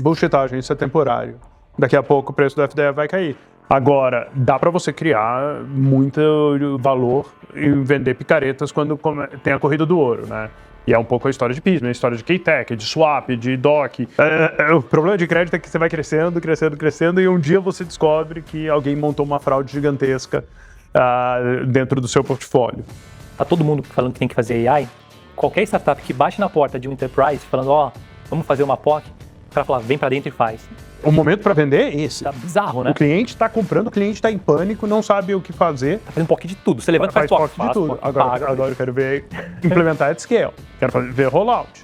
bullshitagem, isso é temporário. Daqui a pouco o preço do FDE vai cair. Agora, dá para você criar muito valor e vender picaretas quando tem a corrida do ouro, né? E é um pouco a história de Pismo, a história de K-Tech, de Swap, de DOC. O problema de crédito é que você vai crescendo, crescendo, crescendo e um dia você descobre que alguém montou uma fraude gigantesca dentro do seu portfólio. Tá todo mundo falando que tem que fazer AI? Qualquer startup que bate na porta de um enterprise falando, vamos fazer uma POC, o cara fala, vem para dentro e faz. O momento para vender é esse. Tá bizarro, né? O cliente está comprando, o cliente está em pânico, não sabe o que fazer. Tá fazendo POC de tudo. Você levanta e faz POC de tudo. Agora eu quero ver implementar at scale. Quero ver rollout.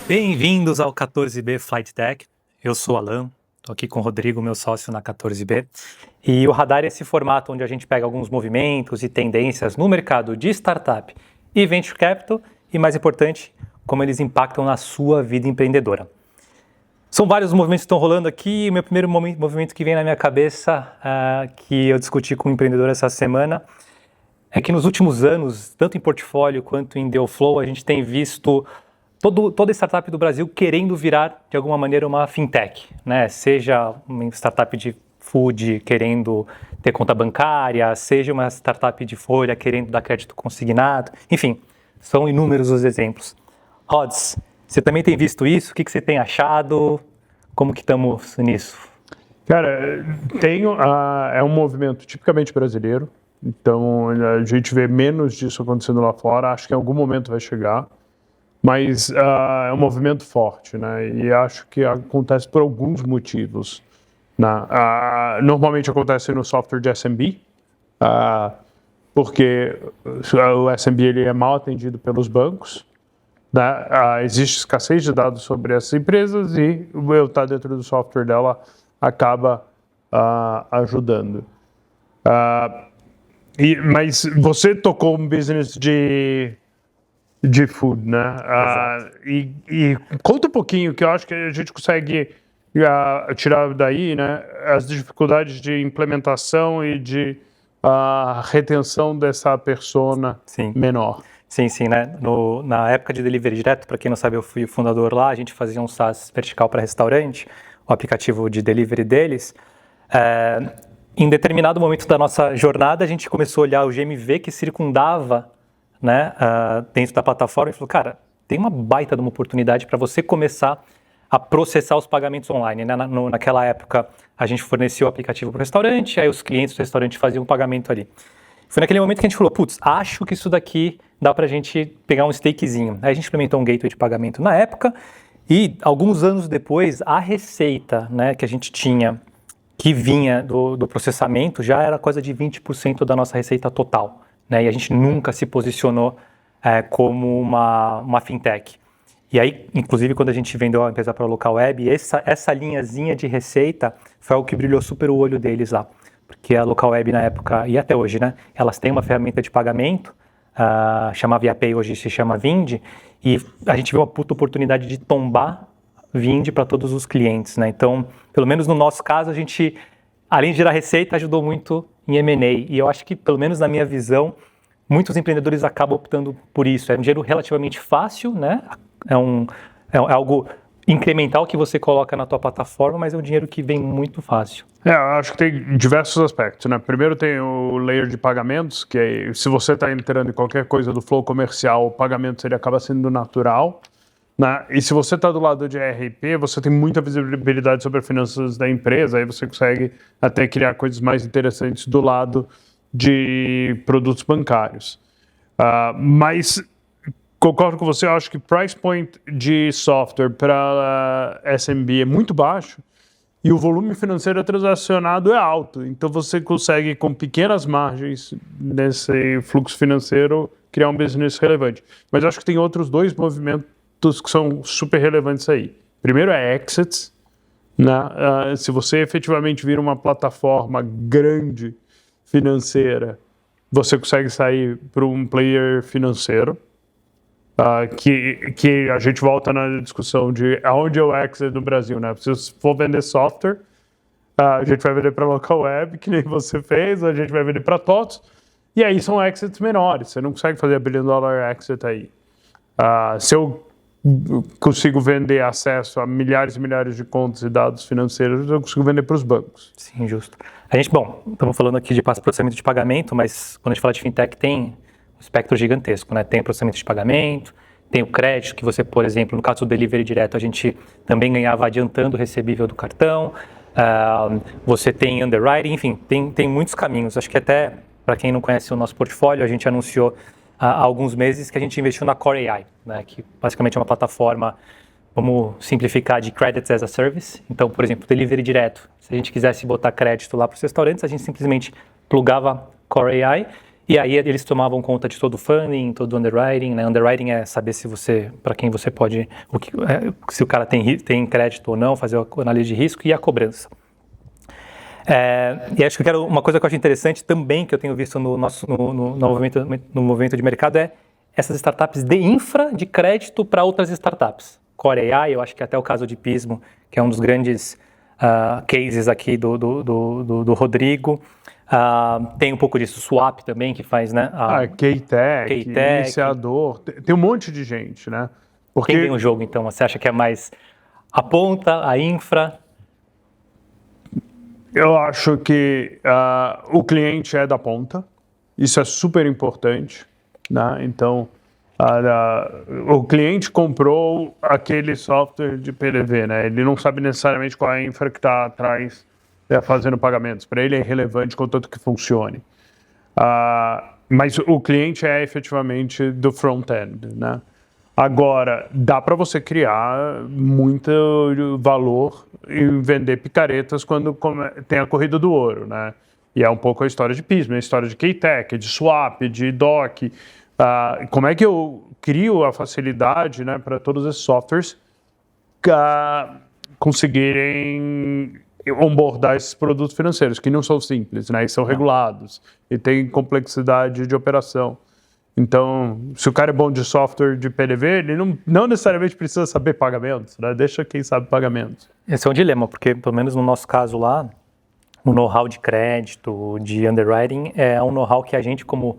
Bem-vindos ao 14B Flight Tech. Eu sou o Alan, estou aqui com o Rodrigo, meu sócio na 14B. E o Radar é esse formato onde a gente pega alguns movimentos e tendências no mercado de startup e venture capital e, mais importante, como eles impactam na sua vida empreendedora. São vários movimentos que estão rolando aqui. O meu primeiro movimento que vem na minha cabeça, que eu discuti com um empreendedor essa semana, é que nos últimos anos, tanto em portfólio quanto em deal flow, a gente tem visto toda startup do Brasil querendo virar, de alguma maneira, uma fintech, né? Seja uma startup de food querendo ter conta bancária, seja uma startup de folha querendo dar crédito consignado. Enfim, são inúmeros os exemplos. Rods, você também tem visto isso? O que você tem achado? Como que estamos nisso? Cara, é um movimento tipicamente brasileiro, então a gente vê menos disso acontecendo lá fora, acho que em algum momento vai chegar. Mas é um movimento forte, né? E acho que acontece por alguns motivos. Né? Normalmente acontece no software de SMB, porque o SMB ele é mal atendido pelos bancos. Né? Existe escassez de dados sobre essas empresas e eu estar dentro do software dela acaba ajudando. Mas você tocou um business de food, né? E conta um pouquinho, que eu acho que a gente consegue tirar daí, né? As dificuldades de implementação e de retenção dessa persona menor. Sim, né? Na época de delivery direto, para quem não sabe, eu fui o fundador lá, a gente fazia um SaaS vertical para restaurante, o aplicativo de delivery deles. Em determinado momento da nossa jornada, a gente começou a olhar o GMV que circundava, né, dentro da plataforma e falou, cara, tem uma baita de uma oportunidade para você começar a processar os pagamentos online, né? Naquela época a gente fornecia o aplicativo para o restaurante, aí os clientes do restaurante faziam o pagamento ali. Foi naquele momento que a gente falou, putz, acho que isso daqui dá para a gente pegar um stakezinho. Aí a gente implementou um gateway de pagamento na época e alguns anos depois a receita, né, que a gente tinha, que vinha do processamento, já era coisa de 20% da nossa receita total. Né, e a gente nunca se posicionou como uma fintech. E aí, inclusive, quando a gente vendeu a empresa para a Local Web, essa linhazinha de receita foi o que brilhou super o olho deles lá. Porque a Local Web, na época, e até hoje, né, elas têm uma ferramenta de pagamento, chamava ViaPay, hoje se chama Vind, e a gente viu uma puta oportunidade de tombar Vind para todos os clientes. Né? Então, pelo menos no nosso caso, a gente, além de gerar receita, ajudou muito em M&A, e eu acho que, pelo menos na minha visão, muitos empreendedores acabam optando por isso. É um dinheiro relativamente fácil, né? É algo incremental que você coloca na tua plataforma, mas é um dinheiro que vem muito fácil. Eu acho que tem diversos aspectos, né? Primeiro tem o layer de pagamentos, que é, se você está entrando em qualquer coisa do flow comercial, o pagamento acaba sendo natural. Né? E se você está do lado de ERP, você tem muita visibilidade sobre as finanças da empresa, aí você consegue até criar coisas mais interessantes do lado de produtos bancários. Mas concordo com você, eu acho que o price point de software para SMB é muito baixo e o volume financeiro transacionado é alto. Então você consegue, com pequenas margens nesse fluxo financeiro, criar um business relevante. Mas eu acho que tem outros dois movimentos que são super relevantes aí. Primeiro é exits, né? Se você efetivamente vira uma plataforma grande financeira, você consegue sair para um player financeiro, que a gente volta na discussão de aonde é o exit no Brasil, né? Se você for vender software, a gente vai vender para local web, que nem você fez, a gente vai vender para TOTS, e aí são exits menores, você não consegue fazer $1 billion exit aí. Se eu consigo vender acesso a milhares e milhares de contas e dados financeiros, eu consigo vender para os bancos. Sim, justo. Estamos falando aqui de processamento de pagamento, mas quando a gente fala de fintech tem um espectro gigantesco, né? Tem o processamento de pagamento, tem o crédito, que você, por exemplo, no caso do delivery direto, a gente também ganhava adiantando o recebível do cartão, você tem underwriting, enfim, tem muitos caminhos. Acho que até, para quem não conhece o nosso portfólio, a gente anunciou há alguns meses que a gente investiu na Core AI, né, que basicamente é uma plataforma, vamos simplificar, de Credits as a Service. Então, por exemplo, delivery direto. Se a gente quisesse botar crédito lá para os restaurantes, a gente simplesmente plugava Core AI e aí eles tomavam conta de todo o funding, todo o underwriting. Né? Underwriting é saber se você, para quem você pode, se o cara tem crédito ou não, fazer a análise de risco e a cobrança. E acho que uma coisa que eu acho interessante também, que eu tenho visto no movimento de mercado, é essas startups de infra de crédito para outras startups. Core AI, eu acho que até o caso de Pismo, que é um dos grandes cases aqui do Rodrigo. Tem um pouco disso, Swap também, que faz, né? K-Tech, Iniciador, tem um monte de gente, né? Porque... Quem ganha o jogo, então? Você acha que é mais a ponta, a infra? Eu acho que o cliente é da ponta, isso é super importante, né? Então, o cliente comprou aquele software de PDV, né? Ele não sabe necessariamente qual é a infra que está atrás fazendo pagamentos. Para ele é irrelevante, contanto que funcione. Mas o cliente é efetivamente do front-end, né? Agora, dá para você criar muito valor e vender picaretas quando tem a corrida do ouro, né? E é um pouco a história de Pismo, a história de K-Tech, de Swap, de Doc. Como é que eu crio a facilidade, né, para todos esses softwares conseguirem onboardar esses produtos financeiros, que não são simples, né? E são regulados, e tem complexidade de operação. Então, se o cara é bom de software de PDV, ele não necessariamente precisa saber pagamentos, né? Deixa quem sabe pagamentos. Esse é um dilema, porque pelo menos no nosso caso lá, o know-how de crédito, de underwriting, é um know-how que a gente, como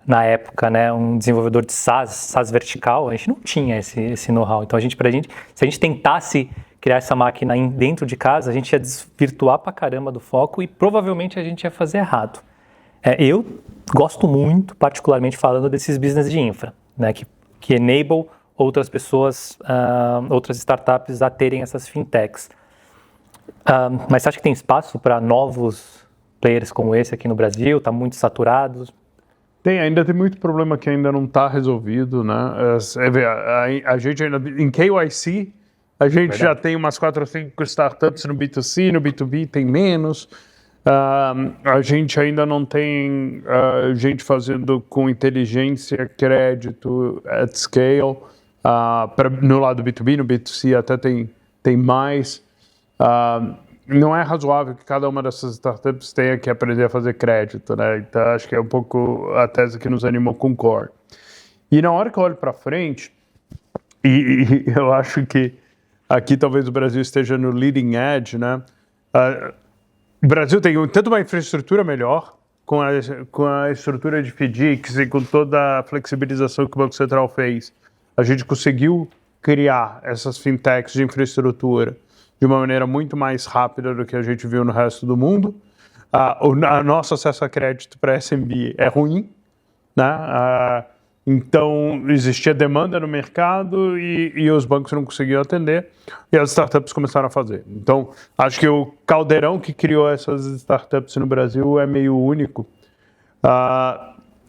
na época, né, um desenvolvedor de SaaS vertical, a gente não tinha esse know-how. Então, se a gente tentasse criar essa máquina dentro de casa, a gente ia desvirtuar pra caramba do foco e provavelmente a gente ia fazer errado. Eu gosto muito, particularmente falando desses business de infra, né, que enable outras pessoas, outras startups a terem essas fintechs. Mas você acha que tem espaço para novos players como esse aqui no Brasil? Está muito saturado? Ainda tem muito problema que ainda não está resolvido, né? A gente ainda, em KYC, a gente já tem umas 4 ou 5 startups no B2C, no B2B tem menos. A gente ainda não tem gente fazendo com inteligência, crédito, at scale. No lado do B2B, no B2C até tem mais. Não é razoável que cada uma dessas startups tenha que aprender a fazer crédito, né? Então, acho que é um pouco a tese que nos animou com o Core. E na hora que eu olho para frente, e eu acho que aqui talvez o Brasil esteja no leading edge, né? O Brasil tem tanto uma infraestrutura melhor, com a estrutura de FDICs e com toda a flexibilização que o Banco Central fez. A gente conseguiu criar essas fintechs de infraestrutura de uma maneira muito mais rápida do que a gente viu no resto do mundo. O nosso acesso a crédito para SMB é ruim, né? Então, existia demanda no mercado e os bancos não conseguiam atender e as startups começaram a fazer. Então, acho que o caldeirão que criou essas startups no Brasil é meio único,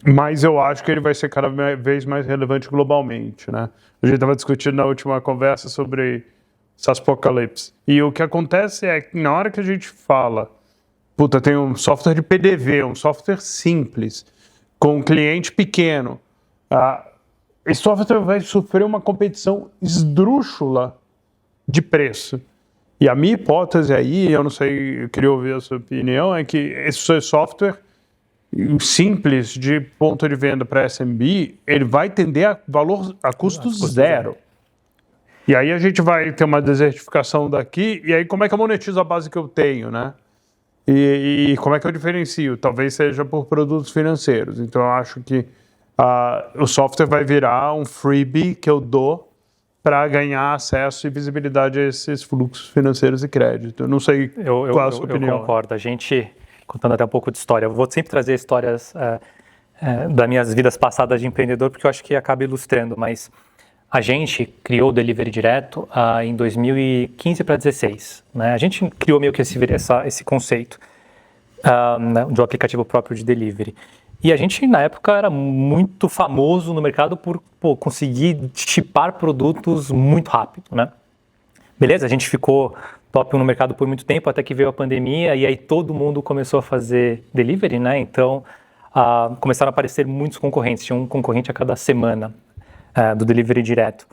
mas eu acho que ele vai ser cada vez mais relevante globalmente, né? A gente estava discutindo na última conversa sobre SaaSpocalypse. E o que acontece é que na hora que a gente fala, tem um software de PDV, um software simples, com um cliente pequeno, esse software vai sofrer uma competição esdrúxula de preço. E a minha hipótese aí, eu não sei, eu queria ouvir a sua opinião, é que esse software simples de ponto de venda para SMB, ele vai tender a custo zero. E aí a gente vai ter uma desertificação daqui, e aí como é que eu monetizo a base que eu tenho, né? E como é que eu diferencio? Talvez seja por produtos financeiros. Então eu acho que o software vai virar um freebie que eu dou para ganhar acesso e visibilidade a esses fluxos financeiros e crédito. Eu não sei qual é a sua opinião. Eu concordo. A gente, contando até um pouco de história, eu vou sempre trazer histórias das minhas vidas passadas de empreendedor, porque eu acho que acaba ilustrando, mas a gente criou o Delivery Direto em 2015 para 2016. Né? A gente criou meio que esse conceito né, de um aplicativo próprio de delivery. E a gente, na época, era muito famoso no mercado por conseguir shippar produtos muito rápido, né? Beleza, a gente ficou top no mercado por muito tempo, até que veio a pandemia, e aí todo mundo começou a fazer delivery, né? Então, começaram a aparecer muitos concorrentes, tinha um concorrente a cada semana do delivery direto.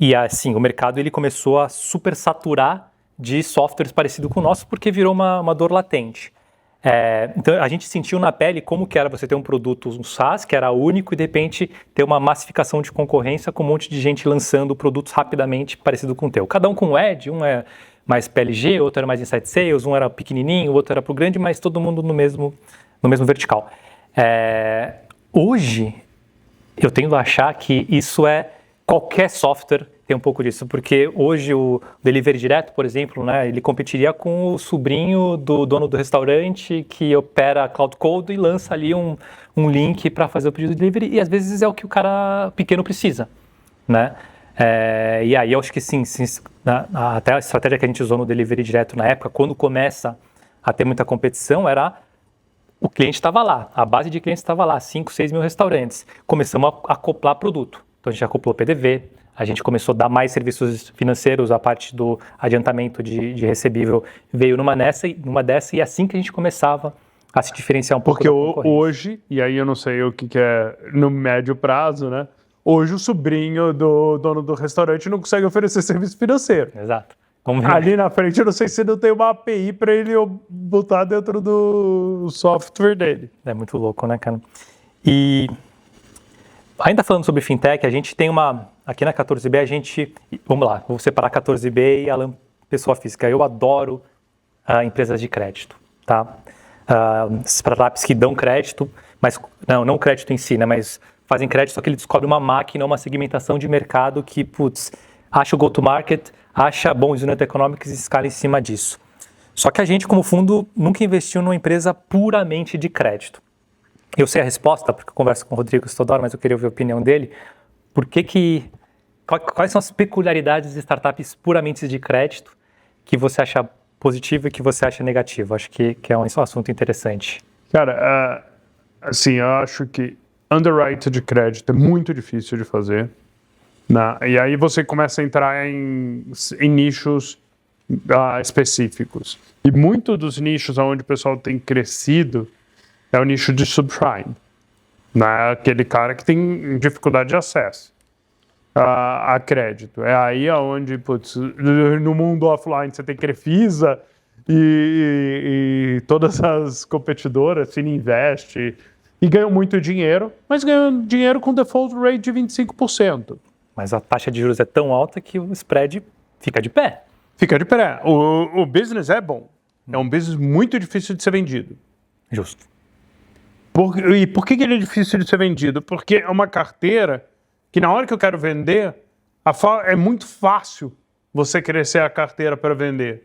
E assim, o mercado ele começou a super saturar de softwares parecidos com o nosso, porque virou uma dor latente. Então a gente sentiu na pele como que era você ter um produto, um SaaS, que era único, e de repente ter uma massificação de concorrência com um monte de gente lançando produtos rapidamente parecido com o teu. Cada um com Edge, um é mais PLG, outro era mais Inside Sales, um era pequenininho, o outro era pro grande, mas todo mundo no mesmo vertical. Hoje, eu tendo a achar que isso qualquer software tem um pouco disso, porque hoje o Delivery Direto, por exemplo, né, ele competiria com o sobrinho do dono do restaurante que opera Cloud Code e lança ali um link para fazer o pedido de delivery, e às vezes é o que o cara pequeno precisa, né? E aí eu acho que sim, até a estratégia que a gente usou no Delivery Direto na época, quando começa a ter muita competição, era o cliente estava lá, a base de clientes estava lá, 5, 6 mil restaurantes. Começamos a acoplar produto. Então a gente acoplou PDV, a gente começou a dar mais serviços financeiros, a parte do adiantamento de recebível veio numa dessa, e assim que a gente começava a se diferenciar um pouco da concorrência. Porque hoje, e aí eu não sei o que é no médio prazo, né? Hoje o sobrinho do dono do restaurante não consegue oferecer serviço financeiro. Exato. Ali na frente, eu não sei se não tem uma API para ele botar dentro do software dele. É muito louco, né, cara? E ainda falando sobre fintech, a gente tem aqui na 14B, vamos lá, vou separar 14B e Alan, pessoa física. Eu adoro empresas de crédito, tá? Startups que dão crédito, mas não crédito em si, né, mas fazem crédito, só que ele descobre uma máquina, uma segmentação de mercado que, acha o go-to-market, acha bons unit economics e escala em cima disso. Só que a gente, como fundo, nunca investiu numa empresa puramente de crédito. Eu sei a resposta, porque eu converso com o Rodrigo toda hora, mas eu queria ouvir a opinião dele. Quais são as peculiaridades de startups puramente de crédito que você acha positivo e que você acha negativo? Acho que é um assunto interessante. Cara, assim, eu acho que underwrite de crédito é muito difícil de fazer. E aí você começa a entrar em nichos específicos. E muito dos nichos onde o pessoal tem crescido é o nicho de subprime. Aquele cara que tem dificuldade de acesso a crédito. É aí onde, no mundo offline você tem Crefisa e todas as competidoras, Fininvest, e ganham muito dinheiro, mas ganham dinheiro com default rate de 25%. Mas a taxa de juros é tão alta que o spread fica de pé. Fica de pé. O business é bom. É um business muito difícil de ser vendido. Justo. E por que ele é difícil de ser vendido? Porque é uma carteira que na hora que eu quero vender, é muito fácil você crescer a carteira para vender.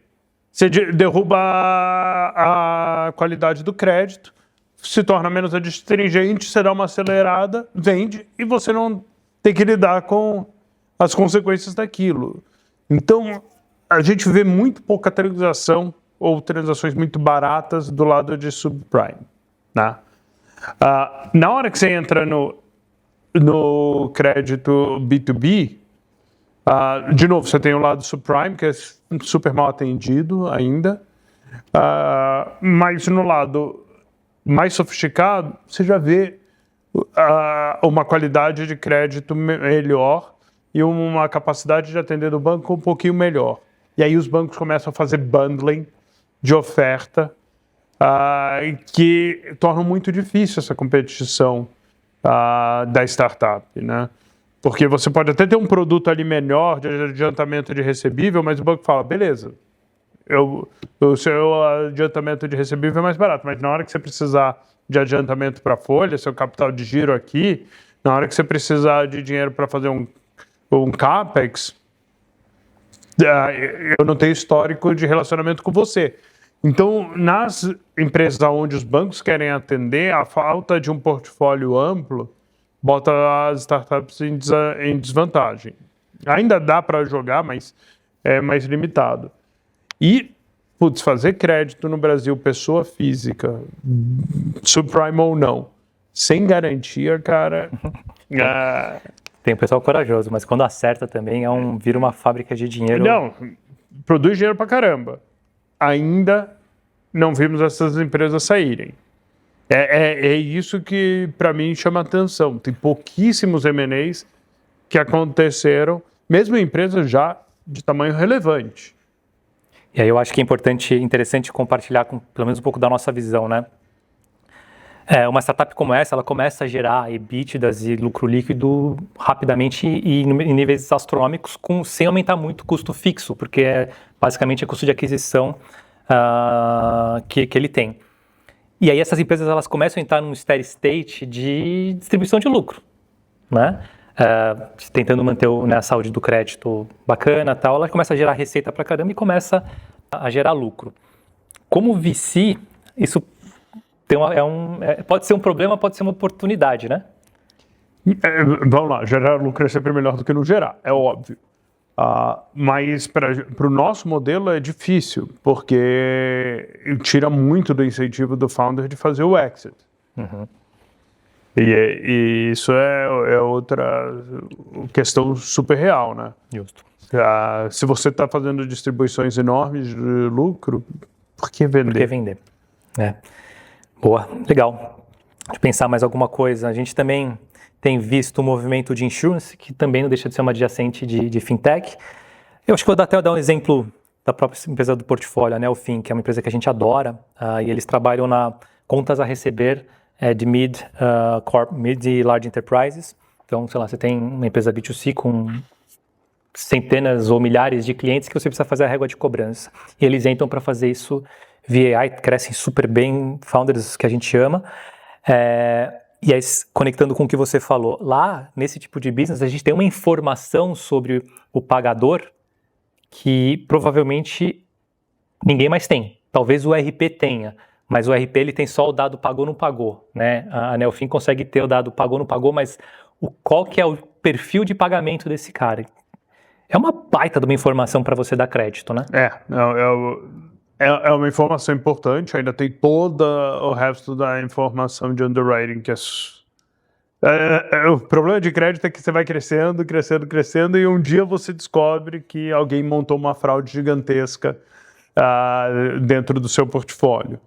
Você derruba a qualidade do crédito, se torna menos adstringente, você dá uma acelerada, vende, e você não tem que lidar com as consequências daquilo. Então, a gente vê muito pouca transação ou transações muito baratas do lado de subprime. Né? Na hora que você entra no crédito B2B, de novo, você tem o lado subprime, que é super mal atendido ainda, mas no lado mais sofisticado, você já vê uma qualidade de crédito melhor e uma capacidade de atender do banco um pouquinho melhor. E aí os bancos começam a fazer bundling de oferta, que tornam muito difícil essa competição da startup, né? Porque você pode até ter um produto ali melhor de adiantamento de recebível, mas o banco fala, beleza, o seu adiantamento de recebível é mais barato, mas na hora que você precisar de adiantamento para folha, seu capital de giro aqui, na hora que você precisar de dinheiro para fazer um CAPEX, eu não tenho histórico de relacionamento com você. Então, nas empresas onde os bancos querem atender, a falta de um portfólio amplo bota as startups em desvantagem. Ainda dá para jogar, mas é mais limitado. E, fazer crédito no Brasil, pessoa física, subprime ou não, sem garantia, cara... Tem um pessoal corajoso, mas quando acerta também vira uma fábrica de dinheiro. Não, produz dinheiro pra caramba. Ainda não vimos essas empresas saírem. É isso que, para mim, chama atenção. Tem pouquíssimos M&As que aconteceram, mesmo em empresas já de tamanho relevante. E aí eu acho que é interessante compartilhar pelo menos um pouco da nossa visão, né? Uma startup como essa, ela começa a gerar EBITDAs e lucro líquido rapidamente e em níveis astronômicos, sem aumentar muito o custo fixo, porque basicamente é custo de aquisição que ele tem. E aí essas empresas elas começam a entrar num steady state de distribuição de lucro, né? Tentando manter a saúde do crédito bacana, tal, ela começa a gerar receita pra caramba e começa a gerar lucro. Como VC, isso pode ser um problema, pode ser uma oportunidade, né? Vamos lá, gerar lucro é sempre melhor do que não gerar, é óbvio. Mas para o nosso modelo é difícil, porque tira muito do incentivo do founder de fazer o exit. Uhum. E isso é outra questão super real, né? Justo. Se você está fazendo distribuições enormes de lucro, por que vender? Por que vender? Boa, legal. Deixa eu pensar mais alguma coisa. A gente também tem visto o movimento de insurance, que também não deixa de ser uma adjacente de fintech. Eu acho que vou até dar um exemplo da própria empresa do portfólio, a Nelfin, que é uma empresa que a gente adora, e eles trabalham na contas a receber de mid e large enterprises. Então, sei lá, você tem uma empresa B2C com centenas ou milhares de clientes que você precisa fazer a régua de cobrança. E eles entram para fazer isso via AI, crescem super bem, founders que a gente ama. E aí, conectando com o que você falou, lá, nesse tipo de business, a gente tem uma informação sobre o pagador que provavelmente ninguém mais tem. Talvez o RP tenha, mas o RP ele tem só o dado pagou, não pagou, né? A Nelfin consegue ter o dado pagou, não pagou, mas qual que é o perfil de pagamento desse cara? É uma baita de uma informação para você dar crédito, né? É uma informação importante, ainda tem todo o resto da informação de underwriting, que o problema de crédito é que você vai crescendo, crescendo, crescendo, e um dia você descobre que alguém montou uma fraude gigantesca dentro do seu portfólio.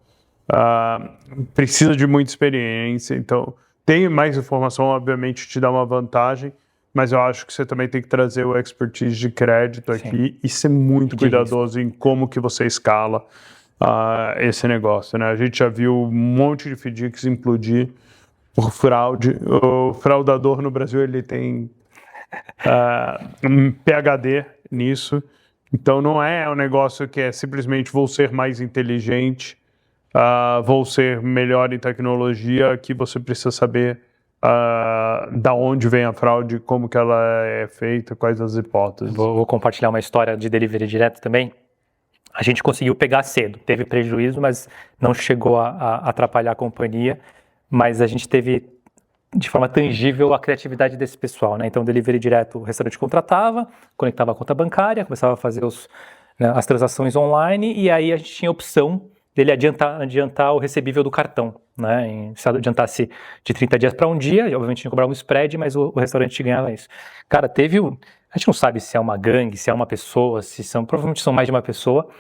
Precisa de muita experiência, então tem mais informação, obviamente te dá uma vantagem, mas eu acho que você também tem que trazer o expertise de crédito aqui. Sim. E ser muito cuidadoso em como que você escala esse negócio, né? A gente já viu um monte de FDICs implodir por fraude. O fraudador no Brasil, ele tem um PhD nisso. Então não é um negócio que é simplesmente vou ser mais inteligente, vou ser melhor em tecnologia, que você precisa saber da onde vem a fraude, como que ela é feita, quais as hipóteses. Vou compartilhar uma história de delivery direto também. A gente conseguiu pegar cedo, teve prejuízo, mas não chegou a atrapalhar a companhia, mas a gente teve de forma tangível a criatividade desse pessoal, né? Então, delivery direto, o restaurante contratava, conectava a conta bancária, começava a fazer as transações online, e aí a gente tinha a opção dele adiantar o recebível do cartão, né? Se adiantasse de 30 dias para um dia, obviamente tinha que cobrar um spread, mas o restaurante ganhava isso. Cara, a gente não sabe se é uma gangue, se é uma pessoa, provavelmente são mais de uma pessoa,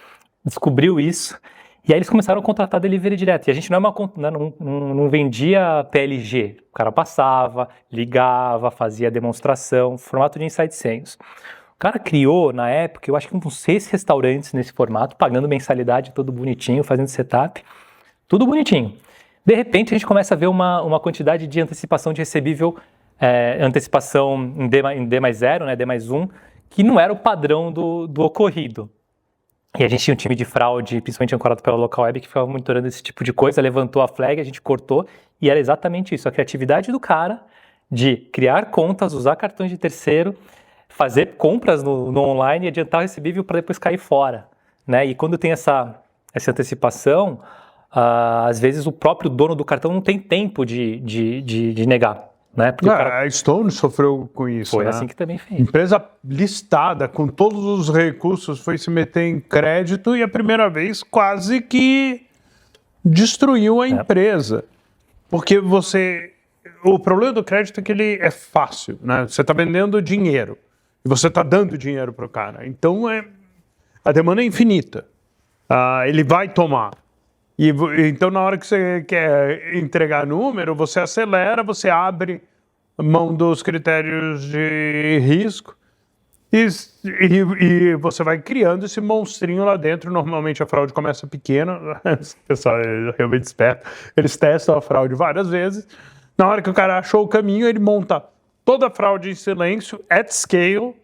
descobriu isso, e aí eles começaram a contratar delivery direto. E a gente não vendia PLG, o cara passava, ligava, fazia demonstração, formato de inside sales. O cara criou, na época, eu acho que uns 6 restaurantes nesse formato, pagando mensalidade, tudo bonitinho, fazendo setup, tudo bonitinho. De repente, a gente começa a ver uma quantidade de antecipação de recebível antecipação em D mais 0, né, D mais 1, que não era o padrão do ocorrido. E a gente tinha um time de fraude, principalmente ancorado pela local web, que ficava monitorando esse tipo de coisa, levantou a flag, a gente cortou, e era exatamente isso, a criatividade do cara de criar contas, usar cartões de terceiro, fazer compras no online e adiantar o recebível para depois cair fora, né? E quando tem essa antecipação, às vezes o próprio dono do cartão não tem tempo de negar. Né? A Stone sofreu com isso. Foi né? assim que também fez. Empresa listada, com todos os recursos, foi se meter em crédito e a primeira vez quase que destruiu a empresa. Porque o problema do crédito é que ele é fácil, né? Você está vendendo dinheiro e você está dando dinheiro para o cara. Então a demanda é infinita. Ele vai tomar. Então, na hora que você quer entregar número, você acelera, você abre mão dos critérios de risco e você vai criando esse monstrinho lá dentro. Normalmente a fraude começa pequena, o pessoal é realmente esperto, eles testam a fraude várias vezes. Na hora que o cara achou o caminho, ele monta toda a fraude em silêncio, at scale,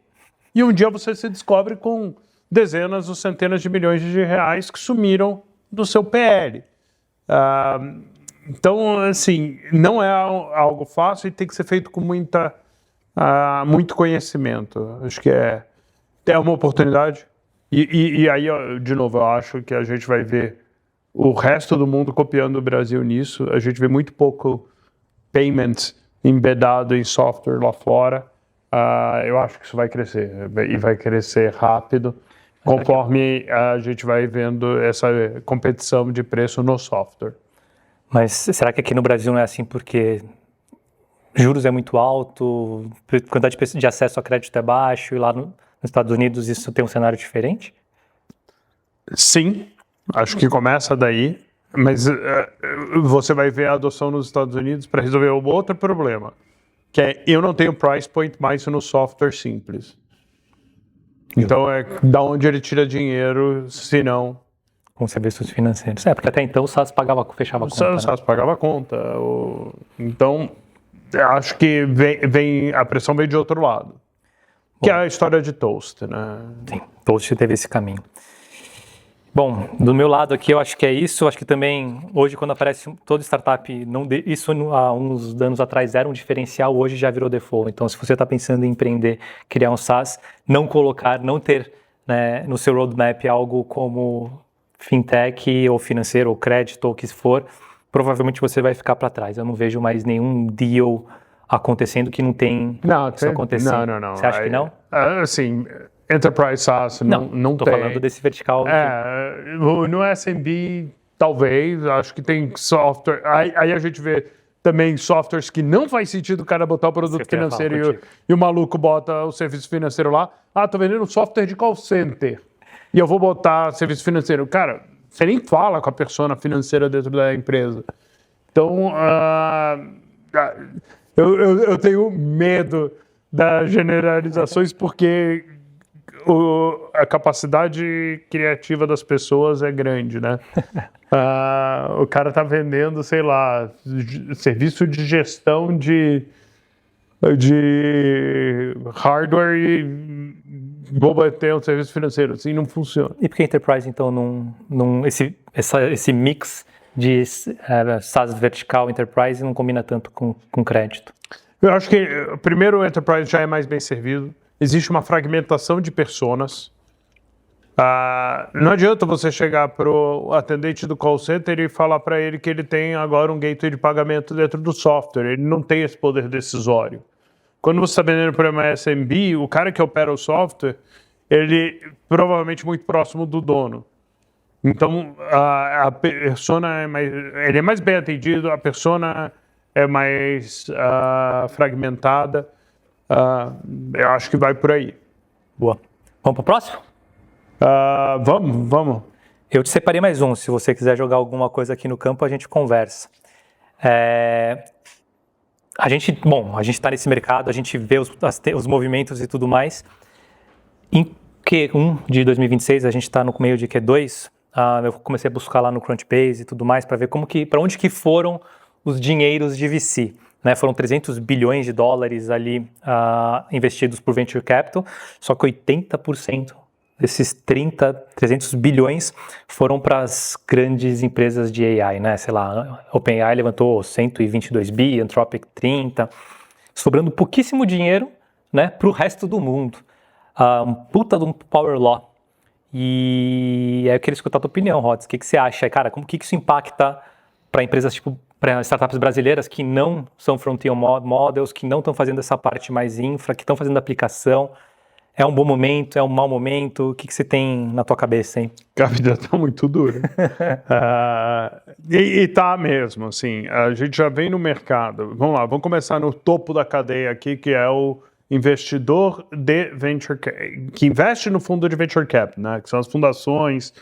e um dia você se descobre com dezenas ou centenas de milhões de reais que sumiram do seu PL. Então, assim, não é algo fácil e tem que ser feito com muito conhecimento. Acho que é uma oportunidade. E aí, de novo, eu acho que a gente vai ver o resto do mundo copiando o Brasil nisso. A gente vê muito pouco payments embedado em software lá fora. Eu acho que isso vai crescer, e vai crescer rápido, conforme a gente vai vendo essa competição de preço no software. Mas será que aqui no Brasil não é assim porque juros é muito alto, quantidade de acesso a crédito é baixo, e lá nos Estados Unidos isso tem um cenário diferente? Sim, acho que começa daí, mas você vai ver a adoção nos Estados Unidos para resolver um outro problema, que é eu não tenho price point mais no software simples. Então, da onde ele tira dinheiro, se não... Com serviços financeiros. Porque até então o SaaS fechava a conta. O SaaS pagava a conta. Então, acho que a pressão vem de outro lado. Que é a história de Toast, né? Sim, Toast teve esse caminho. Bom, do meu lado aqui eu acho que é isso. Acho que também, hoje quando aparece toda startup, isso há uns anos atrás era um diferencial, hoje já virou default. Então, se você está pensando em empreender, criar um SaaS, não ter, né, no seu roadmap algo como fintech ou financeiro ou crédito ou o que for, provavelmente você vai ficar para trás. Eu não vejo mais nenhum deal acontecendo que não tem isso acontecendo. Não. Você acha que não? Assim, Enterprise SaaS não tem. Estou falando desse vertical. No SMB, talvez, acho que tem software. Aí a gente vê também softwares que não faz sentido o cara botar o produto financeiro e o maluco bota o serviço financeiro lá. Tô vendendo software de call center e eu vou botar serviço financeiro. Cara, você nem fala com a persona financeira dentro da empresa. Então, eu tenho medo das generalizações porque a capacidade criativa das pessoas é grande, né? O cara tá vendendo, sei lá, serviço de gestão de hardware e vou bater um serviço financeiro. Assim não funciona. E por que Enterprise, então, esse mix de SaaS vertical Enterprise não combina tanto com crédito? Eu acho que, primeiro, o Enterprise já é mais bem servido. Existe uma fragmentação de personas. Não adianta você chegar para o atendente do call center e falar para ele que ele tem agora um gateway de pagamento dentro do software. Ele não tem esse poder decisório. Quando você está vendendo para uma SMB, o cara que opera o software, ele provavelmente muito próximo do dono. Então, a persona ele é mais bem atendido, a persona é mais fragmentada. Eu acho que vai por aí. Boa. Vamos para o próximo? Vamos. Eu te separei mais um. Se você quiser jogar alguma coisa aqui no campo, a gente conversa. A gente está nesse mercado, a gente vê os movimentos e tudo mais. Em Q1 de 2026, a gente está no meio de Q2. Eu comecei a buscar lá no Crunchbase e tudo mais para ver para onde que foram os dinheiros de VC. né? Foram 300 bilhões de dólares ali investidos por Venture Capital, só que 80% desses 300 bilhões foram para as grandes empresas de AI, né? Sei lá, OpenAI levantou 122 bi, Anthropic 30, sobrando pouquíssimo dinheiro, né, para o resto do mundo. Um puta de um power law. E aí eu queria escutar a tua opinião, Rods. O que você acha? Cara, como que isso impacta para empresas, tipo, para startups brasileiras que não são frontier models, que não estão fazendo essa parte mais infra, que estão fazendo aplicação? É um bom momento? É um mau momento? O que você tem na tua cabeça, hein? A vida tá muito dura. E tá mesmo, assim, a gente já vem no mercado. Vamos lá, vamos começar no topo da cadeia aqui, que é o investidor de venture que investe no fundo de venture cap, né? Que são as fundações,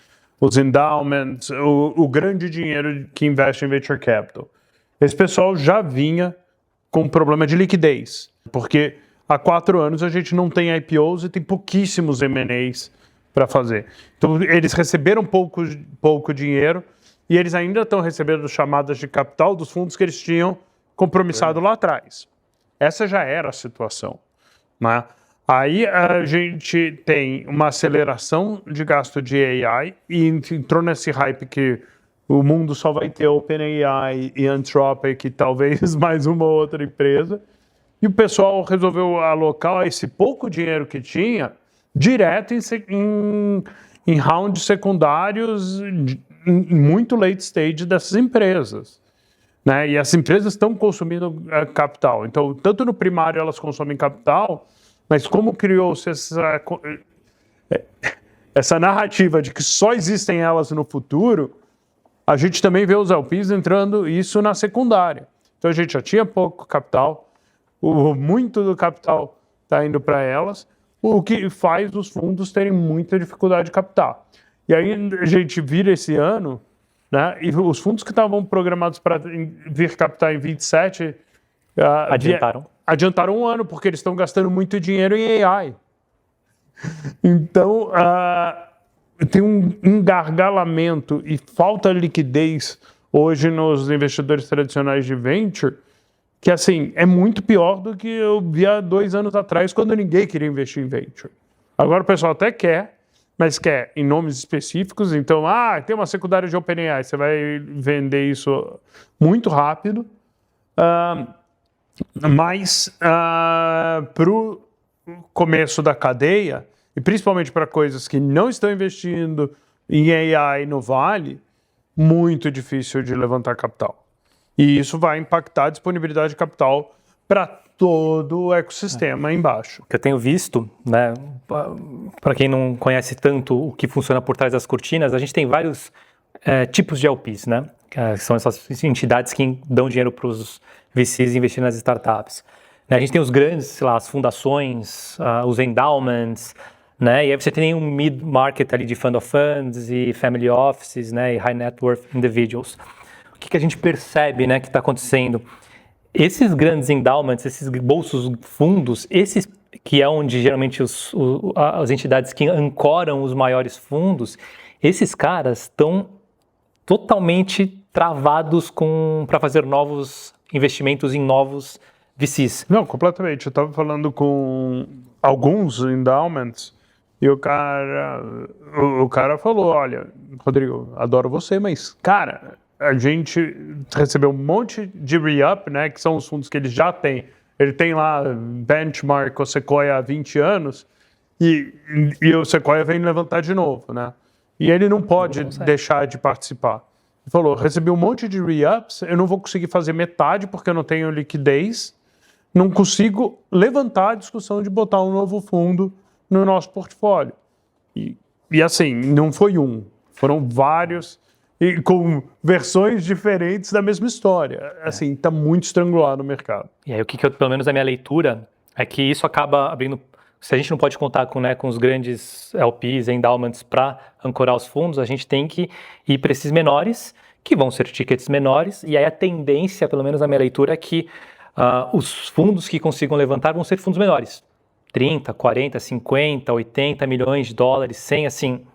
os endowments, o grande dinheiro que investe em venture capital. Esse pessoal já vinha com um problema de liquidez, porque há 4 anos a gente não tem IPOs e tem pouquíssimos M&As para fazer. Então eles receberam pouco dinheiro e eles ainda estão recebendo chamadas de capital dos fundos que eles tinham compromissado lá atrás. Essa já era a situação, né? Aí a gente tem uma aceleração de gasto de AI e entrou nesse hype que o mundo só vai ter OpenAI e Anthropic e talvez mais uma outra empresa. E o pessoal resolveu alocar esse pouco dinheiro que tinha direto em rounds secundários muito late stage dessas empresas, né? E as empresas estão consumindo capital. Então, tanto no primário elas consomem capital, mas como criou-se essa narrativa de que só existem elas no futuro, a gente também vê os LPs entrando isso na secundária. Então a gente já tinha pouco capital, muito do capital está indo para elas, o que faz os fundos terem muita dificuldade de captar. E aí a gente vira esse ano, né, e os fundos que estavam programados para vir captar em 27 adiantaram um ano, porque eles estão gastando muito dinheiro em AI. Então, tem um engargalamento e falta de liquidez hoje nos investidores tradicionais de venture, que assim, é muito pior do que eu via 2 anos atrás, quando ninguém queria investir em venture. Agora o pessoal até quer, mas quer em nomes específicos. Então, tem uma secundária de OpenAI, você vai vender isso muito rápido. Mas para o começo da cadeia, e principalmente para coisas que não estão investindo em AI no Vale, muito difícil de levantar capital. E isso vai impactar a disponibilidade de capital para todo o ecossistema embaixo. O que eu tenho visto, né, para quem não conhece tanto o que funciona por trás das cortinas, a gente tem vários tipos de LPs, né? São essas entidades que dão dinheiro para os VCs investir nas startups. A gente tem os grandes, sei lá, as fundações, os endowments, né? E aí você tem um mid-market ali de fund of funds e family offices, né? E high net worth individuals. O que a gente percebe, né, que está acontecendo? Esses grandes endowments, esses bolsos fundos, esses que é onde geralmente as entidades que ancoram os maiores fundos, esses caras estão totalmente travados para fazer novos investimentos em novos VCs. Não, completamente. Eu estava falando com alguns endowments e o cara falou, olha, Rodrigo, adoro você, mas, cara, a gente recebeu um monte de re-up, né, que são os fundos que ele já tem. Ele tem lá benchmark o Sequoia há 20 anos e o Sequoia vem levantar de novo, né? E ele não pode deixar de participar. Ele falou, recebi um monte de re-ups, eu não vou conseguir fazer metade porque eu não tenho liquidez, não consigo levantar a discussão de botar um novo fundo no nosso portfólio. E assim, não foi um, foram vários, e com versões diferentes da mesma história. Assim, está muito estrangulado no mercado. E aí o que eu, pelo menos a minha leitura, é que isso acaba abrindo... Se a gente não pode contar com os grandes LPs, endowments para ancorar os fundos, a gente tem que ir para esses menores, que vão ser tickets menores, e aí a tendência, pelo menos na minha leitura, é que os fundos que consigam levantar vão ser fundos menores. 30, 40, 50, 80 milhões de dólares, 100, assim,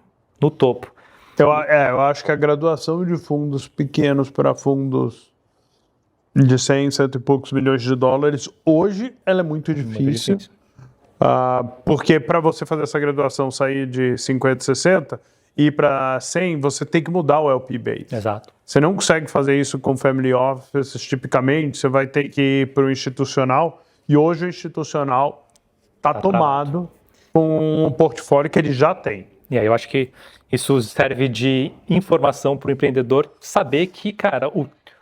no topo. Eu acho que a graduação de fundos pequenos para fundos de 100, cento e poucos milhões de dólares. Hoje ela é muito difícil. Porque para você fazer essa graduação sair de 50, 60 e ir para 100, você tem que mudar o LP base. Exato. Você não consegue fazer isso com family offices, tipicamente, você vai ter que ir para o institucional, e hoje o institucional está tomado com um portfólio que ele já tem. E aí eu acho que isso serve de informação para o empreendedor saber que, cara,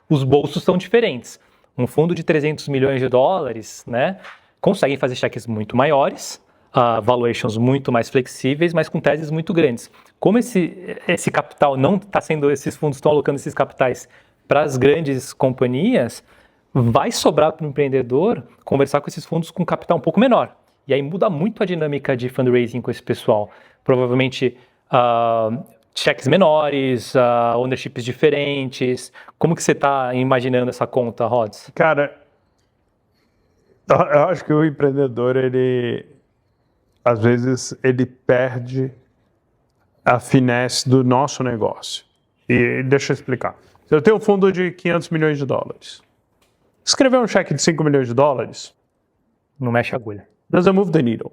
os bolsos são diferentes. Um fundo de 300 milhões de dólares, né, conseguem fazer cheques muito maiores, valuations muito mais flexíveis, mas com teses muito grandes. Como esse capital não está sendo, esses fundos estão alocando esses capitais para as grandes companhias, vai sobrar para o empreendedor conversar com esses fundos com capital um pouco menor. E aí muda muito a dinâmica de fundraising com esse pessoal. Provavelmente cheques menores, ownerships diferentes. Como que você está imaginando essa conta, Rods? Cara, eu acho que o empreendedor, às vezes, ele perde a finesse do nosso negócio. E deixa eu explicar. Se eu tenho um fundo de 500 milhões de dólares, escrever um cheque de 5 milhões de dólares... Não mexe a agulha. Doesn't move the needle.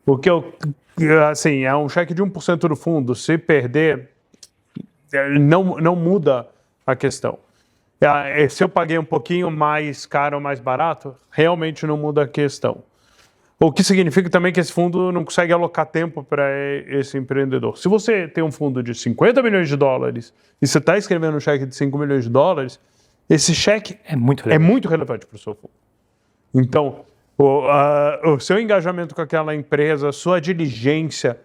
Porque, assim, é um cheque de 1% do fundo. Se perder, não muda a questão. Se eu paguei um pouquinho mais caro ou mais barato, realmente não muda a questão. O que significa também que esse fundo não consegue alocar tempo para esse empreendedor. Se você tem um fundo de 50 milhões de dólares e você está escrevendo um cheque de 5 milhões de dólares, esse cheque é muito relevante para o seu fundo. Então, o seu engajamento com aquela empresa, a sua diligência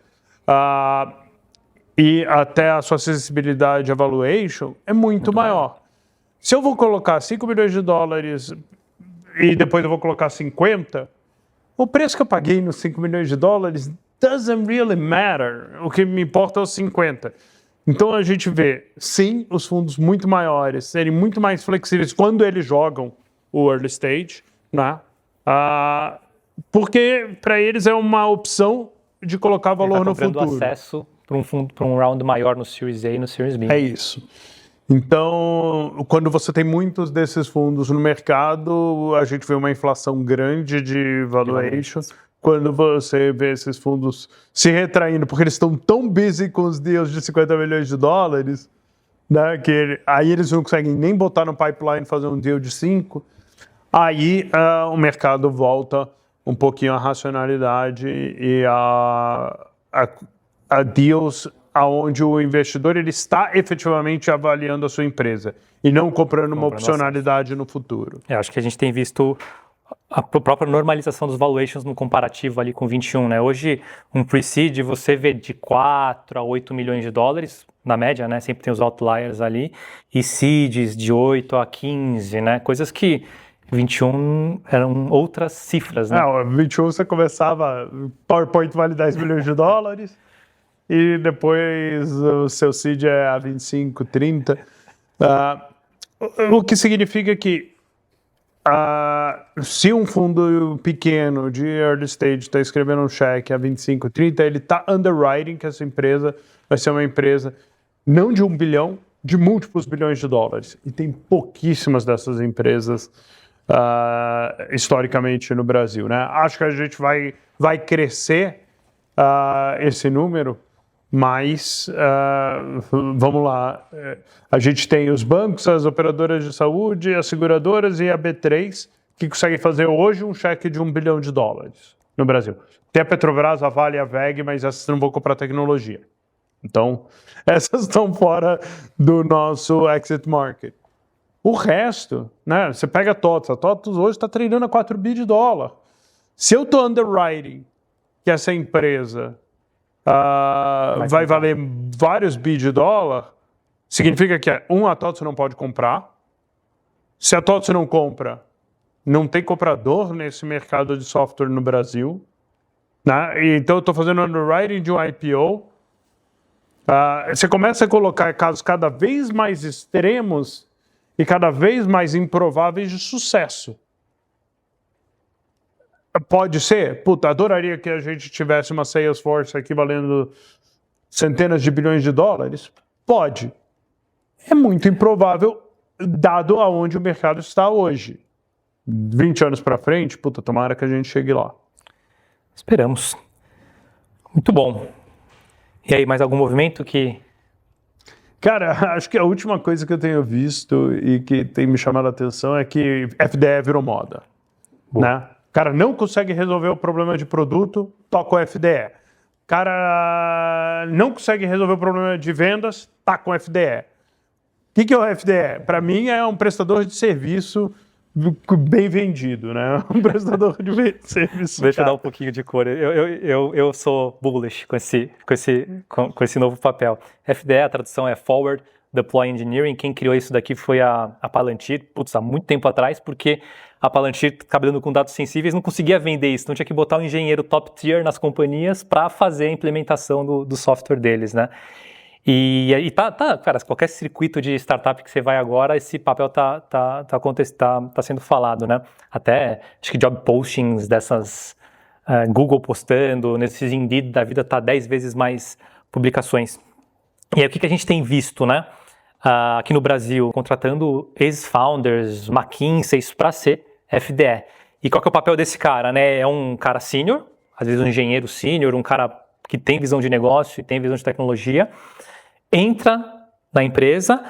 e até a sua acessibilidade à valuation é muito maior. Se eu vou colocar 5 milhões de dólares e depois eu vou colocar 50, o preço que eu paguei nos 5 milhões de dólares doesn't really matter. O que me importa é os 50. Então a gente vê, sim, os fundos muito maiores serem muito mais flexíveis quando eles jogam o early stage, né? Porque para eles é uma opção de colocar valor no futuro. Acesso para um round maior no Series A e no Series B. É isso. Então, quando você tem muitos desses fundos no mercado, a gente vê uma inflação grande de valuation. Quando você vê esses fundos se retraindo, porque eles estão tão busy com os deals de 50 milhões de dólares, né, que aí eles não conseguem nem botar no pipeline fazer um deal de 5, aí o mercado volta um pouquinho à racionalidade e a deals onde o investidor ele está efetivamente avaliando a sua empresa e não comprando uma opcionalidade no futuro. Acho que a gente tem visto a própria normalização dos valuations no comparativo ali com 21, né? Hoje, um pre-seed você vê de 4 a 8 milhões de dólares, na média, né? Sempre tem os outliers ali, e seeds de 8 a 15, né? Coisas que 21 eram outras cifras, né? 21 você começava, PowerPoint vale 10 milhões de dólares, e depois o seu seed é a 25, 30. O que significa que se um fundo pequeno de early stage está escrevendo um cheque a 25, 30, ele está underwriting que essa empresa vai ser uma empresa não de 1 bilhão, de múltiplos bilhões de dólares. E tem pouquíssimas dessas empresas historicamente no Brasil, né? Acho que a gente vai crescer esse número, mas vamos lá, a gente tem os bancos, as operadoras de saúde, as seguradoras e a B3 que conseguem fazer hoje um cheque de 1 bilhão de dólares no Brasil. Tem a Petrobras, a Vale e a VEG, mas essas não vão comprar tecnologia. Então, essas estão fora do nosso exit market. O resto, né, você pega a TOTVS hoje está treinando a 4 bi de dólar. Se eu estou underwriting que essa empresa vai valer vários bi de dólar, significa que a TOTVS não pode comprar. Se a TOTVS não compra, não tem comprador nesse mercado de software no Brasil, né? Então eu estou fazendo underwriting de um IPO. Você começa a colocar casos cada vez mais extremos e cada vez mais improváveis de sucesso. Pode ser? Puta, adoraria que a gente tivesse uma Salesforce aqui valendo centenas de bilhões de dólares. Pode. É muito improvável dado aonde o mercado está hoje. 20 anos para frente, puta, tomara que a gente chegue lá. Esperamos. Muito bom. E aí, mais algum movimento que... Cara, acho que a última coisa que eu tenho visto e que tem me chamado a atenção é que FDE virou moda. Né? O cara não consegue resolver o problema de produto, toca o FDE. O cara não consegue resolver o problema de vendas, tá com o FDE. O que é o FDE? Para mim é um prestador de serviço bem vendido, né? Um prestador de serviço. Deixa eu dar um pouquinho de cor. Eu sou bullish com esse novo papel. FDE, a tradução é Forward Deploy Engineering. Quem criou isso daqui foi a Palantir, há muito tempo atrás, porque a Palantir, trabalhando com dados sensíveis, não conseguia vender isso. Então tinha que botar um engenheiro top tier nas companhias para fazer a implementação do software deles, né? E cara, qualquer circuito de startup que você vai agora, esse papel tá sendo falado, né? Até, acho que job postings dessas Google postando, nesses Indeed da vida tá 10 vezes mais publicações. E aí o que a gente tem visto, né? Aqui no Brasil, contratando ex-founders, McKinsey, para ser FDE. E qual que é o papel desse cara, né? É um cara sênior, às vezes um engenheiro sênior, um cara que tem visão de negócio e tem visão de tecnologia, entra na empresa,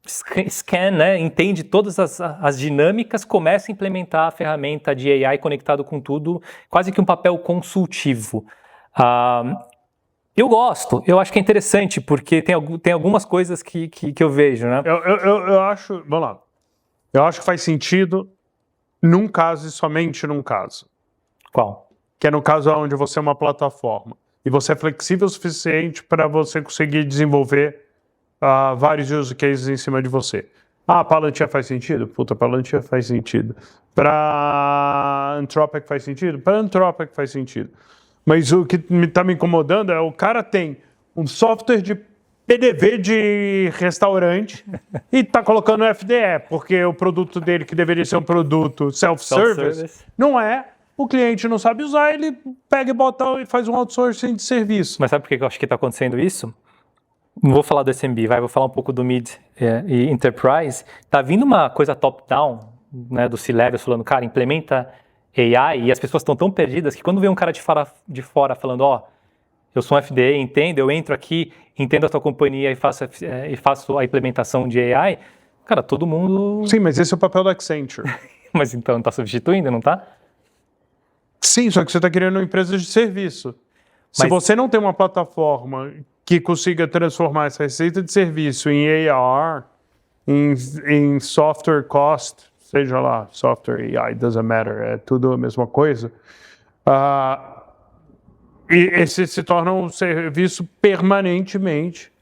scan, né, entende todas as dinâmicas, começa a implementar a ferramenta de AI conectado com tudo, quase que um papel consultivo. Eu gosto, eu acho que é interessante, porque tem algumas coisas que eu vejo, né? Eu acho, vamos lá, eu acho que faz sentido num caso e somente num caso. Qual? Que é no caso onde você é uma plataforma. E você é flexível o suficiente para você conseguir desenvolver vários use cases em cima de você. Palantir faz sentido? Puta, Palantir faz sentido. Para Anthropic faz sentido? Para Anthropic faz sentido. Mas o que está me incomodando é o cara tem um software de PDV de restaurante e está colocando FDE, porque o produto dele, que deveria ser um produto self-service, não é. O cliente não sabe usar, ele pega e bota e faz um outsourcing de serviço. Mas sabe por que eu acho que está acontecendo isso? Não vou falar do SMB, vou falar um pouco do Mid e Enterprise. Está vindo uma coisa top-down, né, do C-Level falando, cara, implementa AI, e as pessoas estão tão perdidas que quando vem um cara de fora falando, eu sou um FDE, entendo, eu entro aqui, entendo a tua companhia e faço a implementação de AI, cara, todo mundo... Sim, mas esse é o papel da Accenture. Mas então está substituindo, não está? Sim, só que você está criando uma empresa de serviço. Se você não tem uma plataforma que consiga transformar essa receita de serviço em AR, em software cost, seja lá, software AI, doesn't matter, é tudo a mesma coisa, e esse se torna um serviço permanentemente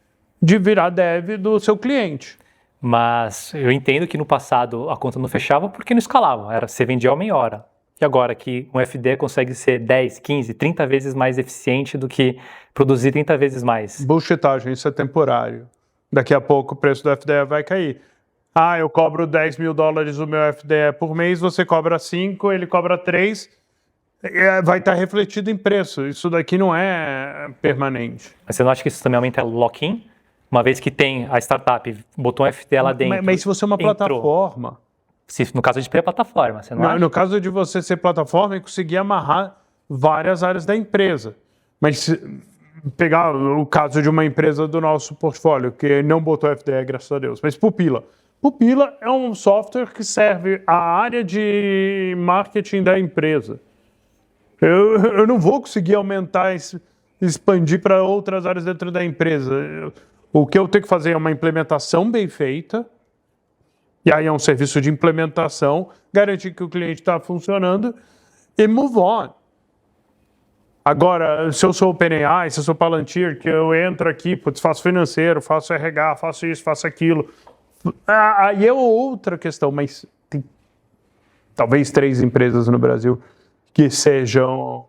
de virar dev do seu cliente. Mas eu entendo que no passado a conta não fechava porque não escalava, você vendia uma hora. E agora que um FDE consegue ser 10, 15, 30 vezes mais eficiente do que produzir 30 vezes mais. Bullshitagem, isso é temporário. Daqui a pouco o preço do FDE vai cair. Eu cobro $10 mil o meu FDE por mês, você cobra 5, ele cobra 3, vai estar refletido em preço. Isso daqui não é permanente. Mas você não acha que isso também aumenta o lock-in? Uma vez que tem a startup, botou um FDE lá dentro... Mas se você é uma plataforma... No caso de ter plataforma, você não acha? No caso de você ser plataforma e conseguir amarrar várias áreas da empresa. Mas se pegar o caso de uma empresa do nosso portfólio, que não botou FDE, graças a Deus, mas Pupila. Pupila é um software que serve à área de marketing da empresa. Eu não vou conseguir aumentar, expandir para outras áreas dentro da empresa. O que eu tenho que fazer é uma implementação bem feita, e aí é um serviço de implementação, garantir que o cliente está funcionando e move on. Agora, se eu sou OpenAI, se eu sou Palantir, que eu entro aqui, faço financeiro, faço RH, faço isso, faço aquilo, aí é outra questão, mas tem talvez 3 empresas no Brasil que sejam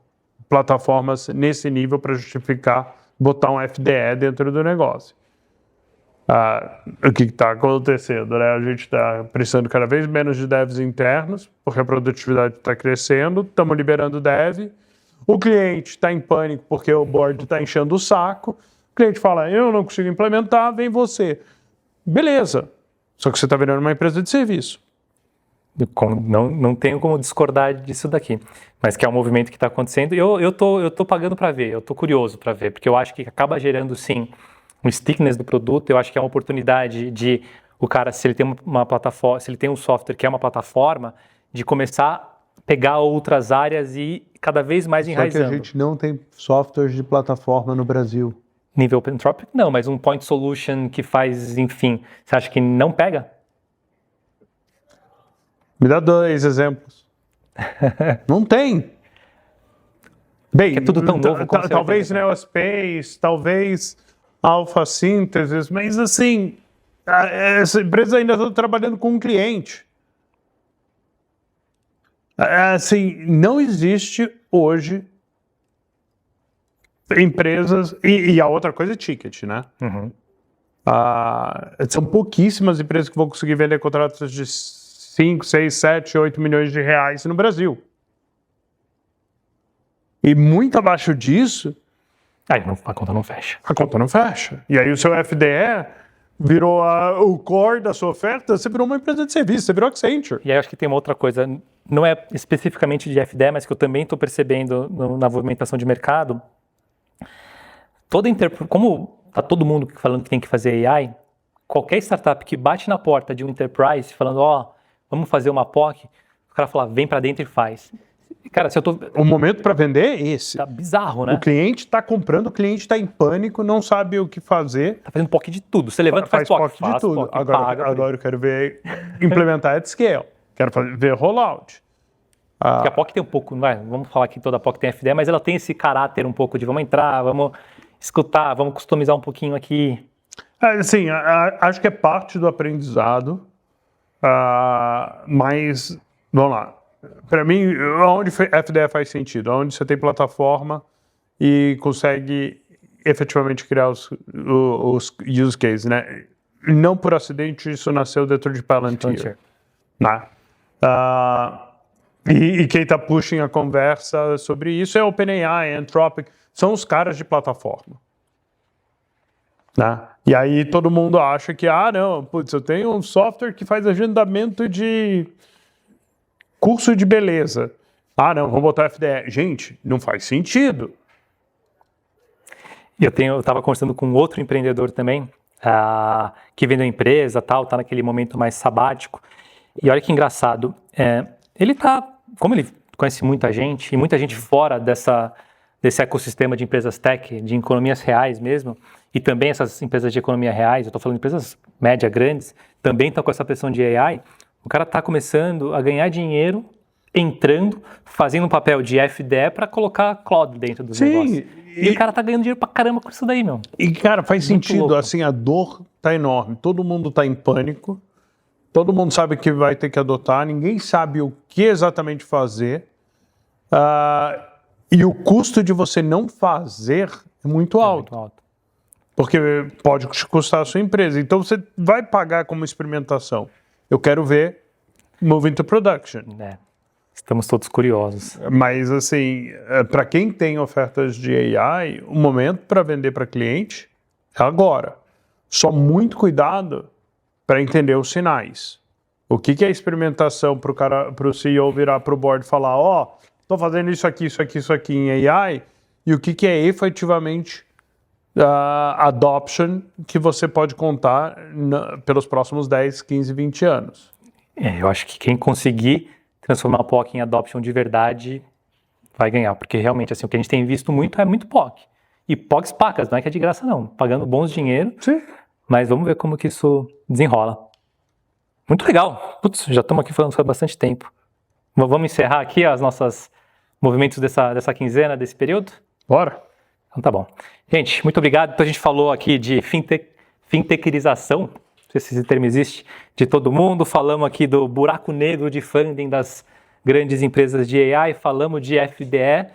plataformas nesse nível para justificar botar um FDE dentro do negócio. O que está acontecendo, né? A gente está precisando cada vez menos de devs internos, porque a produtividade está crescendo, estamos liberando dev, o cliente está em pânico porque o board está enchendo o saco, o cliente fala, eu não consigo implementar, vem você. Beleza, Só que você está virando uma empresa de serviço. Não tenho como discordar disso daqui, mas que é um movimento que está acontecendo e eu tô pagando para ver, eu tô curioso para ver, porque eu acho que acaba gerando sim um stickiness do produto. Eu acho que é uma oportunidade de o cara, se ele tem uma plataforma, se ele tem um software que é uma plataforma, de começar a pegar outras áreas e cada vez mais enraizando. Só que a gente não tem softwares de plataforma no Brasil. Nível Pentropic, não, mas um point solution que faz, enfim, você acha que não pega? Me dá 2 exemplos. Não tem. Bem, é tudo tão novo. Talvez Neospace, talvez Alpha Synthesis, mas assim, essa empresa ainda está trabalhando com um cliente. Assim, não existe hoje empresas, e a outra coisa é ticket, né? Uhum. São pouquíssimas empresas que vão conseguir vender contratos de 5, 6, 7, 8 milhões de reais no Brasil. E muito abaixo disso... Aí a conta não fecha. A conta não fecha. E aí o seu FDE virou o core da sua oferta, você virou uma empresa de serviço, você virou Accenture. E aí eu acho que tem uma outra coisa, não é especificamente de FDE, mas que eu também estou percebendo na movimentação de mercado. Como está todo mundo falando que tem que fazer AI, qualquer startup que bate na porta de um enterprise falando, vamos fazer uma POC, o cara fala, vem para dentro e faz. Cara, O momento para vender é esse. Tá bizarro, né? O cliente está comprando, o cliente está em pânico, não sabe o que fazer. Tá fazendo POC de tudo. Você levanta e faz POC. Faz de tudo. Agora eu quero ver implementar at scale. Quero ver rollout. Porque a POC tem um pouco, vamos falar que toda POC tem FDE, mas ela tem esse caráter um pouco de vamos entrar, vamos escutar, vamos customizar um pouquinho aqui. Sim, acho que é parte do aprendizado, mas, vamos lá. Para mim, onde FDE faz sentido? Onde você tem plataforma e consegue efetivamente criar os use cases, né? Não por acidente isso nasceu dentro de Palantir. Né? E quem está pushing a conversa sobre isso é OpenAI, Anthropic, são os caras de plataforma. Né? E aí todo mundo acha que, não, putz, eu tenho um software que faz agendamento de curso de beleza. Não, vamos botar FDE. Gente, não faz sentido. Eu estava conversando com outro empreendedor também, que vendeu empresa, tá naquele momento mais sabático. E olha que engraçado, como ele conhece muita gente, e muita gente fora desse ecossistema de empresas tech, de economias reais mesmo, e também essas empresas de economia reais, eu estou falando de empresas média, grandes, também estão com essa pressão de AI. O cara está começando a ganhar dinheiro, entrando, fazendo um papel de FDE para colocar cloud dentro dos negócios. E o cara está ganhando dinheiro pra caramba com isso daí, meu. E, cara, faz sentido. Assim, a dor tá enorme. Todo mundo tá em pânico. Todo mundo sabe que vai ter que adotar. Ninguém sabe o que exatamente fazer. E o custo de você não fazer é muito alto. Porque pode te custar a sua empresa. Então, você vai pagar como experimentação. Eu quero ver moving to production. Estamos todos curiosos. Mas, assim, para quem tem ofertas de AI, o momento para vender para cliente é agora. Só muito cuidado para entender os sinais. O que é experimentação para o CEO virar para o board e falar, estou fazendo isso aqui em AI, e o que é efetivamente adoption que você pode contar pelos próximos 10, 15, 20 anos. Eu acho que quem conseguir transformar a POC em adoption de verdade vai ganhar, porque realmente assim, o que a gente tem visto muito é muito POC. E POCs pacas, não é que é de graça não, pagando bons dinheiro. Sim. Mas vamos ver como que isso desenrola. Muito legal. Putz, já estamos aqui falando há bastante tempo. Vamos encerrar aqui os nossos movimentos dessa quinzena, desse período? Bora. Então tá bom. Gente, muito obrigado. Então a gente falou aqui de fintechização, não sei se esse termo existe, de todo mundo. Falamos aqui do buraco negro de funding das grandes empresas de AI. Falamos de FDE.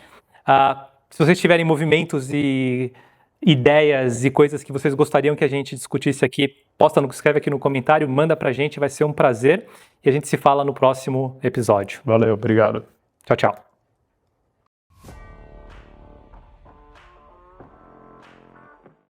Se vocês tiverem movimentos e ideias e coisas que vocês gostariam que a gente discutisse aqui, escreve aqui no comentário, manda pra gente, vai ser um prazer. E a gente se fala no próximo episódio. Valeu, obrigado. Tchau, tchau.